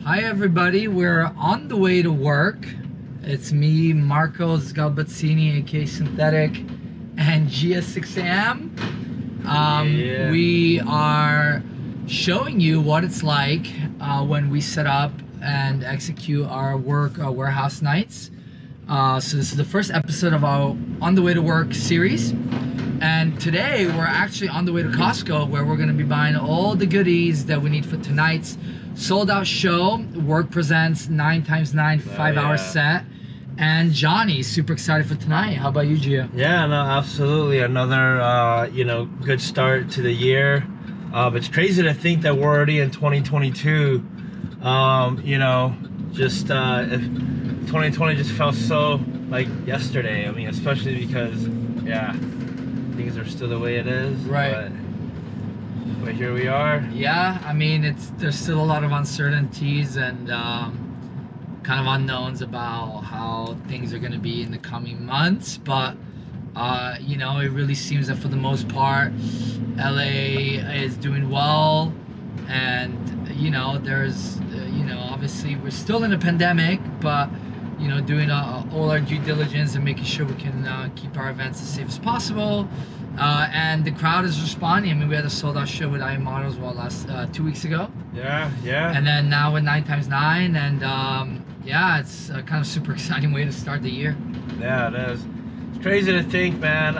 Hi everybody, we're on the way to work. It's me, Marco Sgalbazzini, aka Synthetik, and Jia 6 AM. We are showing you what it's like when we set up and execute our warehouse nights. So this is the first episode of our On the Way to Work series. And today we're actually on the way to Costco, where we're going to be buying all the goodies that we need for tonight's sold out show. Work presents 9x9 5-hour set. And Johnny's super excited for tonight. How about you, Jia? Yeah, no, absolutely. Another good start to the year. It's crazy to think that we're already in 2022. If 2020 just felt so like yesterday. I mean, especially because things are still the way it is. Right. But here we are. Yeah, I mean, there's still a lot of uncertainties and kind of unknowns about how things are going to be in the coming months, but it really seems that for the most part LA is doing well, and there's obviously we're still in a pandemic, but doing all our due diligence and making sure we can keep our events as safe as possible, and the crowd is responding. I mean, we had a sold out show with I Am Model as well last 2 weeks ago. Yeah. And then now with 9x9, and it's a kind of super exciting way to start the year. Yeah, it is. It's crazy to think, man.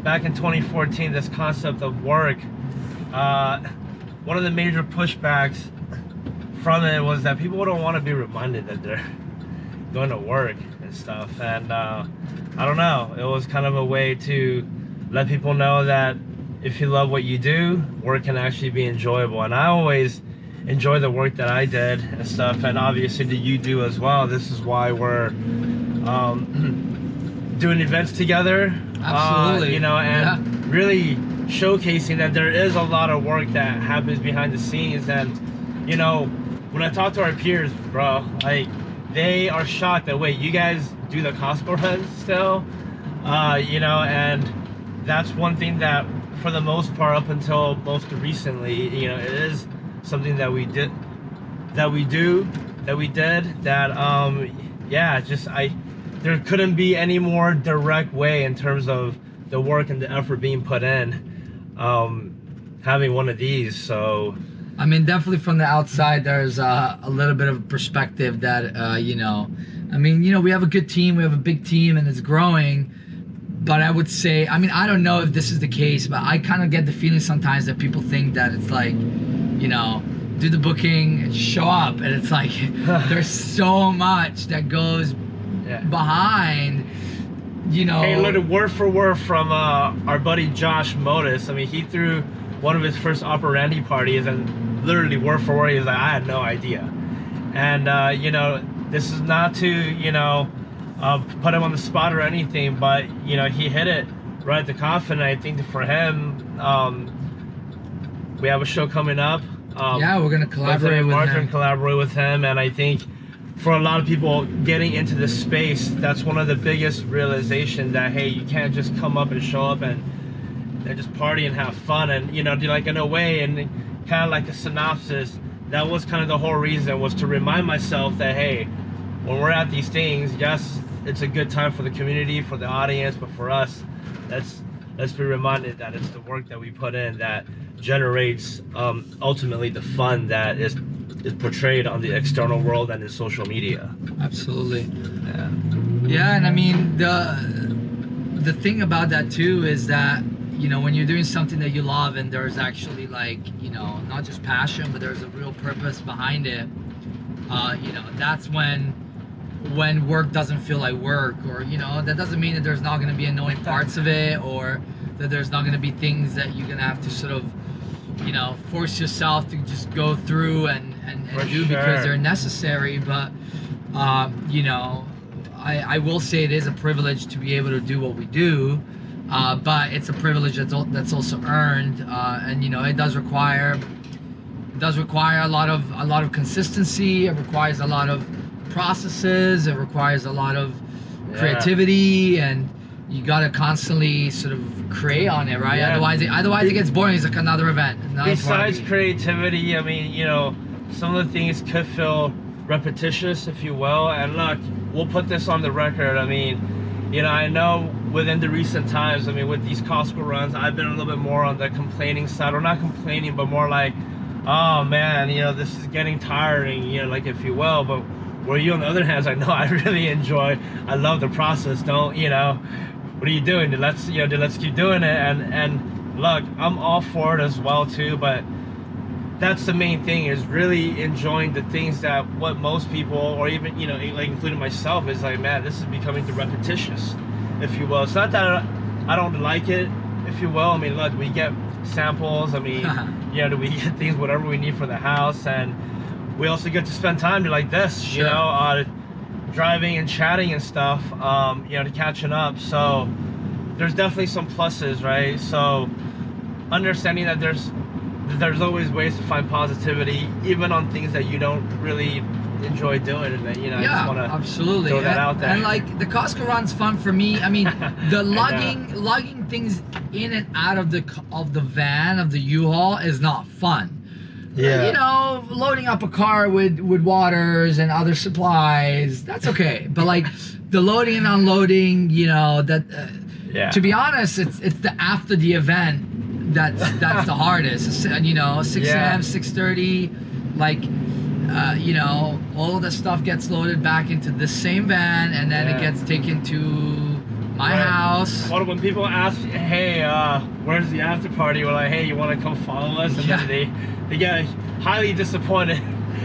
Back in 2014, this concept of work, one of the major pushbacks from it was that people don't want to be reminded that they're going to work and stuff. And I don't know, it was kind of a way to let people know that if you love what you do, work can actually be enjoyable. And I always enjoy the work that I did and stuff, and obviously that you do as well. This is why we're doing events together. Absolutely. And really showcasing that there is a lot of work that happens behind the scenes. And when I talk to our peers, bro, like, they are shocked that, wait, you guys do the Costco runs still? And that's one thing that, for the most part, up until most recently, it is something that we did, there couldn't be any more direct way in terms of the work and the effort being put in, having one of these. So I mean, definitely from the outside, there's a little bit of a perspective that, we have a good team, we have a big team, and it's growing. But I would say, I mean, I don't know if this is the case, but I kind of get the feeling sometimes that people think that it's like, do the booking and show up. And it's like, there's so much that goes behind, Hey, look, word for word from our buddy Josh Modis. I mean, he threw one of his first operandi parties, and literally word for word, he was like, I had no idea. And this is not to put him on the spot or anything, but he hit it right at the coffin. I think for him, we have a show coming up. We're gonna collaborate with him. Collaborate with him, and I think for a lot of people getting into this space, that's one of the biggest realization, that hey, you can't just come up and show up and just party and have fun. And like, in a way, and kind of like a synopsis, that was kind of the whole reason, was to remind myself that hey, when we're at these things, yes, it's a good time for the community, for the audience, but for us, let's be reminded that it's the work that we put in that generates ultimately the fun that is portrayed on the external world and in social media. Absolutely. Yeah, and I mean, the thing about that too is that when you're doing something that you love, and there's actually, like, not just passion, but there's a real purpose behind it, that's when work doesn't feel like work, or that doesn't mean that there's not going to be annoying parts of it, or that there's not going to be things that you're going to have to sort of force yourself to just go through and do because they're necessary. But I will say it is a privilege to be able to do what we do, but it's a privilege that's also earned, and it does require a lot of consistency. It requires a lot of processes. It requires a lot of creativity, and you gotta constantly sort of create on it, right? Otherwise it gets boring. It's like another event. Besides creativity, I mean, some of the things could feel repetitious, if you will. And look, we'll put this on the record. I mean, you know, I know within the recent times, I mean, with these Costco runs, I've been a little bit more on the complaining side, or not complaining, but more like, oh man, you know, this is getting tiring, you know, like, if you will. But where you, on the other hand, I know I really enjoy, I love the process. Don't, you know, what are you doing? Let's keep doing it. And look, I'm all for it as well too, but that's the main thing, is really enjoying the things that what most people, or even, you know, like including myself, is like, man, this is becoming too repetitious, if you will. It's not that I don't like it, if you will. I mean, look, we get samples, I mean, you know, we get things, whatever we need for the house, and we also get to spend time to like this, sure. You know, driving and chatting and stuff, you know, to catching up. So there's definitely some pluses, right? So understanding that there's always ways to find positivity, even on things that you don't really enjoy doing, and that, you know, yeah, I just want to absolutely throw that out there. And like the Costco run's fun for me. I mean, the lugging things in and out of the van, of the U-Haul, is not fun. Yeah. You know, loading up a car with waters and other supplies, that's okay. But like the loading and unloading, you know, that to be honest, it's the after the event that's the hardest. You know, 6 AM, 6:30, like, you know, all of the stuff gets loaded back into this same van, and then it gets taken to my house. Well, when people ask, hey, where's the after party? We're like, hey, you want to come follow us? And then they get highly disappointed.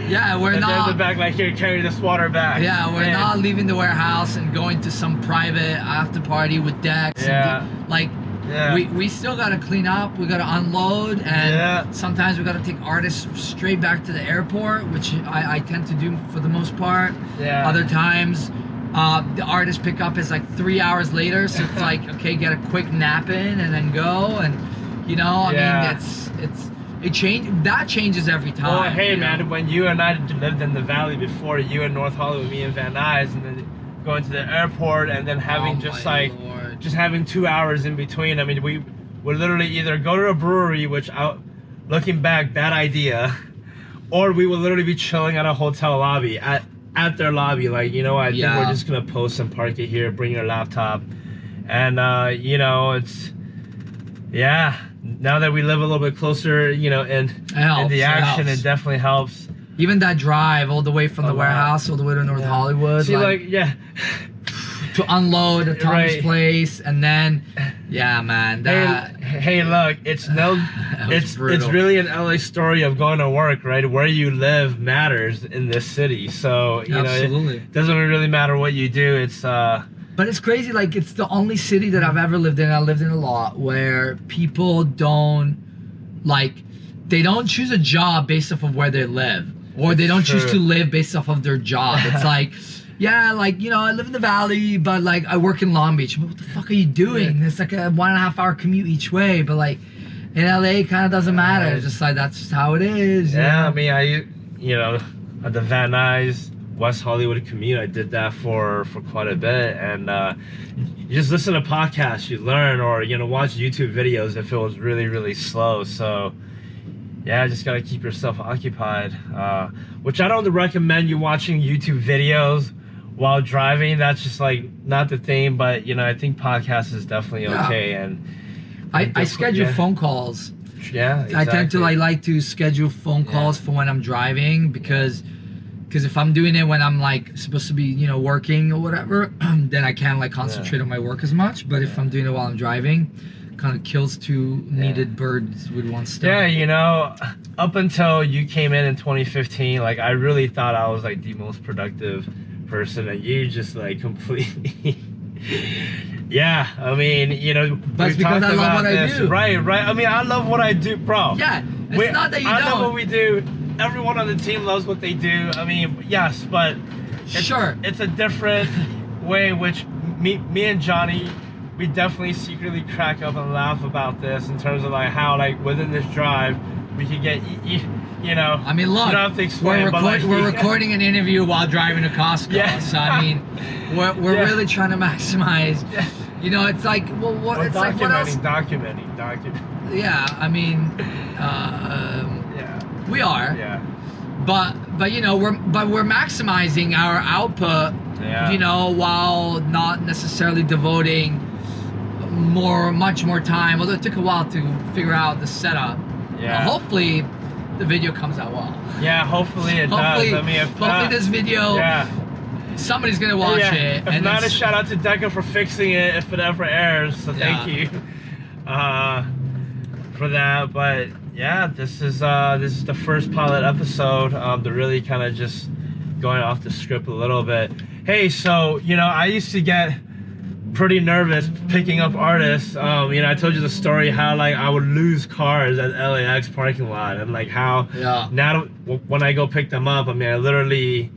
Yeah, we're and not. And they're in the back like, here, carry this water back. Yeah, we're not leaving the warehouse and going to some private after party with decks. Yeah. And like, we still gotta clean up. We gotta unload, and sometimes we gotta take artists straight back to the airport, which I tend to do for the most part. Yeah. Other times, the artist pickup is like 3 hours later, so it's like, okay, get a quick nap in and then go, and you know, I mean, that changes every time. Well, hey man, when you and I lived in the Valley before, you in North Hollywood, me in Van Nuys, and then going to the airport, and then having just having 2 hours in between. I mean, we would literally either go to a brewery, which looking back, bad idea, or we would literally be chilling at a hotel lobby, at their lobby, like, you know, I think we're just gonna post and park it here, bring your laptop, and you know, it's now that we live a little bit closer, you know, in the action, it definitely helps. Even that drive all the way from the warehouse all the way to North Hollywood. See, like to unload at Tom's place, and then, man, hey, look, it's really an LA story of going to work, right? Where you live matters in this city, so you know, it doesn't really matter what you do. It's but it's crazy, like, it's the only city that I've ever lived in, I lived in a lot, where people don't, like, they don't choose a job based off of where they live, or they don't choose to live based off of their job. It's like, like, you know, I live in the Valley, but like, I work in Long Beach. What the fuck are you doing? It's like a 1.5 hour commute each way, but like, in LA, it kind of doesn't matter. It's just like, that's just how it is. Yeah, you know? I mean, you know, at the Van Nuys, West Hollywood commute, I did that for quite a bit, and you just listen to podcasts, you learn, or, you know, watch YouTube videos if it was really, really slow. So just gotta keep yourself occupied, which I don't recommend you watching YouTube videos while driving. That's just like not the thing, but you know, I think podcast is definitely okay. And I schedule phone calls. Exactly. I tend to like to schedule phone calls for when I'm driving, because if I'm doing it when I'm like supposed to be, you know, working or whatever, then I can't like concentrate on my work as much. But if I'm doing it while I'm driving, kind of kills two needed birds with one stone. Yeah, you know, up until you came in 2015, like, I really thought I was like the most productive person, and you just like completely I mean, you know, but it's because I love what I do. Right. I mean, I love what I do, bro. Yeah, it's not that you don't. I love what we do. Everyone on the team loves what they do. I mean, yes, but it's a different way, which me and Johnny, we definitely secretly crack up and laugh about this, in terms of like how, like, within this drive we could get, you know, I mean, look, you don't have to explain, we're recording an interview while driving to Costco. So I mean, we're really trying to maximize. You know, it's like, well, it's like, what else? Documenting. Yeah, I mean, we are. but you know, we're maximizing our output, you know, while not necessarily devoting much more time. Although it took a while to figure out the setup. Hopefully the video comes out well. Yeah, hopefully it does. I mean, hopefully this video, somebody's gonna watch it. If not, a shout out to Deca for fixing it if it ever airs. So thank you for that. But yeah, this is the first pilot episode. They're really kind of just going off the script a little bit. Hey, so you know, I used to get pretty nervous picking up artists. You know, I told you the story how like I would lose cars at LAX parking lot, and like how now when I go pick them up, I mean, I literally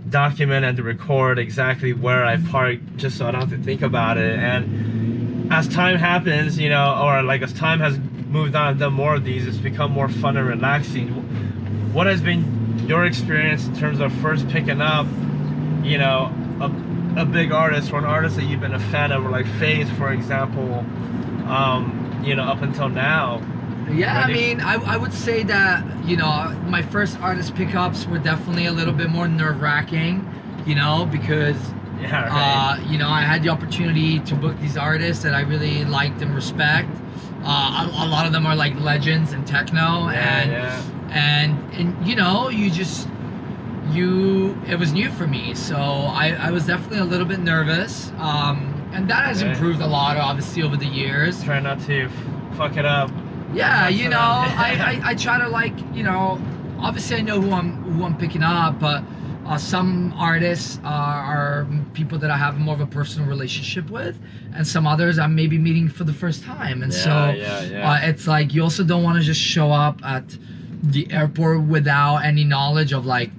document and record exactly where I park just so I don't have to think about it. And as time happens, you know, or like as time has moved on and done more of these, it's become more fun and relaxing. What has been your experience in terms of first picking up, you know, a big artist or an artist that you've been a fan of, or like FaZe, for example, you know, up until now? Yeah, I mean, I would say that, you know, my first artist pickups were definitely a little bit more nerve-wracking, you know, because, you know, I had the opportunity to book these artists that I really liked and respect. A lot of them are like legends in techno, and you know, it was new for me, so I was definitely a little bit nervous, and that has improved a lot, obviously, over the years. Try not to fuck it up. Yeah, you know, I try to, like, you know, obviously I know who I'm picking up, but some artists are people that I have more of a personal relationship with, and some others I'm maybe meeting for the first time, and it's like you also don't want to just show up at the airport without any knowledge of like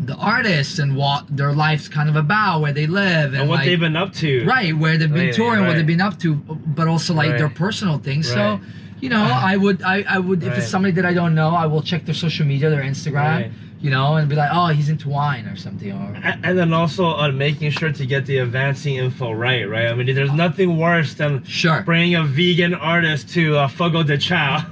the artists and what their life's kind of about, where they live, and what like, they've been up to. Right, where they've been touring, what they've been up to, but also like their personal things. So, you know, I would if it's somebody that I don't know, I will check their social media, their Instagram, you know, and be like, oh, he's into wine or something. Or and then also on making sure to get the advancing info right? I mean, there's nothing worse than bringing a vegan artist to Fogo de Chao.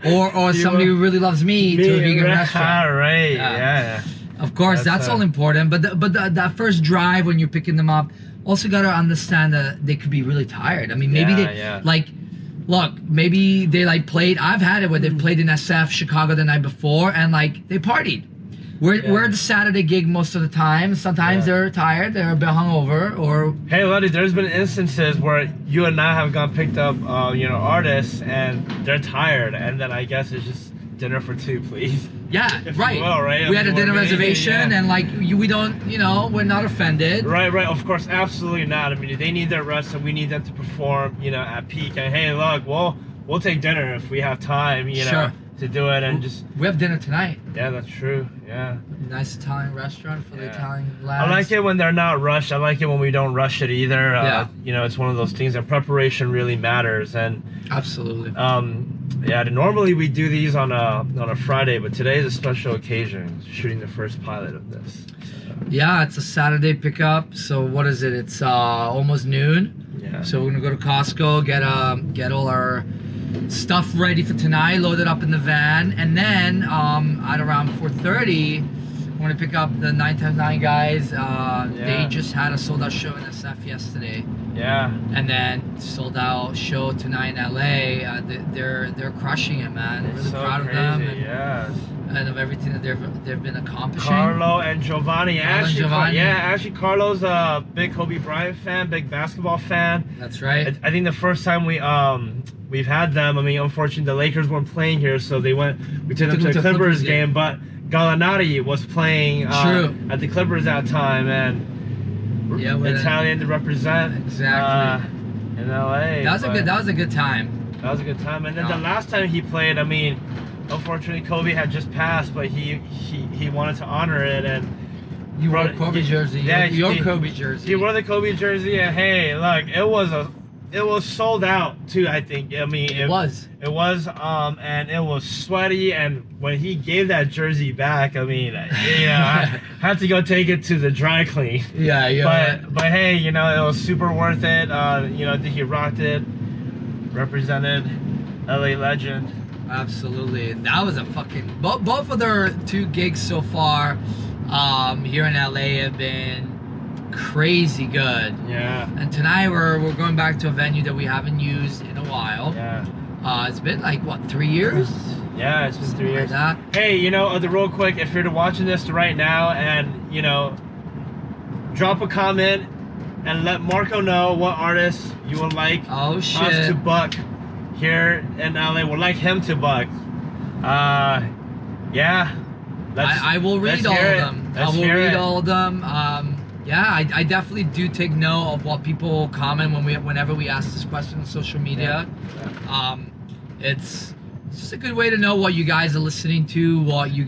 or somebody who really loves me to a vegan restaurant. Of course, that's all important, but that first drive when you're picking them up, also got to understand that they could be really tired. I mean, maybe they like, look, maybe they like played. I've had it where they've played in SF Chicago the night before, and like they partied. We're at the Saturday gig most of the time. Sometimes they're tired, they're a bit hungover, or hey, Luddy, there's been instances where you and I have gone picked up, you know, artists, and they're tired, and then I guess it's just dinner for two, please. Yeah, right. We had a dinner reservation, and like we don't, you know, we're not offended. Right. Of course, absolutely not. I mean, they need their rest, and we need them to perform, you know, at peak. And hey, look, we'll take dinner if we have time, you know, to do it, and just. We have dinner tonight. Yeah, that's true. Yeah. Nice Italian restaurant for the Italian lads. I like it when they're not rushed. I like it when we don't rush it either. You know, it's one of those things that preparation really matters, and. Absolutely. Yeah, normally we do these on a Friday, but today is a special occasion, shooting the first pilot of this. So. Yeah, it's a Saturday pickup. So what is it? It's almost noon. Yeah. So we're gonna go to Costco, get all our stuff ready for tonight, load it up in the van, and then at around 4:30, we're gonna pick up the 9x9 guys. They just had a sold out show in SF yesterday. Yeah. And then sold out show tonight in LA. They're crushing it, man. It's really so proud crazy, of them. And of everything that they've been accomplishing. Carlo and Giovanni. Actually, Carlo's a big Kobe Bryant fan, big basketball fan. That's right. I think the first time we've had them, I mean, unfortunately the Lakers weren't playing here, so we took them to the Clippers game, but Gallinari was playing at the Clippers that time, and Italian to represent in LA. That was a good time. That was a good time. And then the last time he played, I mean, unfortunately Kobe had just passed, but he wanted to honor it, and you wore the Kobe jersey. Yeah, your Kobe jersey. He wore the Kobe jersey, and hey, look, it was sold out too, I think. I mean, it was, and it was sweaty. And when he gave that jersey back, I mean, you know, I had to go take it to the dry clean. But hey, you know, it was super worth it. You know, I think he rocked it, represented LA legend. Absolutely. And that was a fucking both of their 2 gigs so far here in LA have been crazy good. Yeah. And tonight we're going back to a venue that we haven't used in a while. Yeah. It's been like what, 3 years? Yeah, it's been 3 years. Like that. Hey, you know, real quick, if you're watching this right now, and you know, drop a comment and let Marco know what artists you would like us to book here in LA. Would like him to book. Yeah. I will read all of them. I will read all of them. Yeah, I definitely do take note of what people comment whenever we ask this question on social media. Yeah. It's just a good way to know what you guys are listening to, what you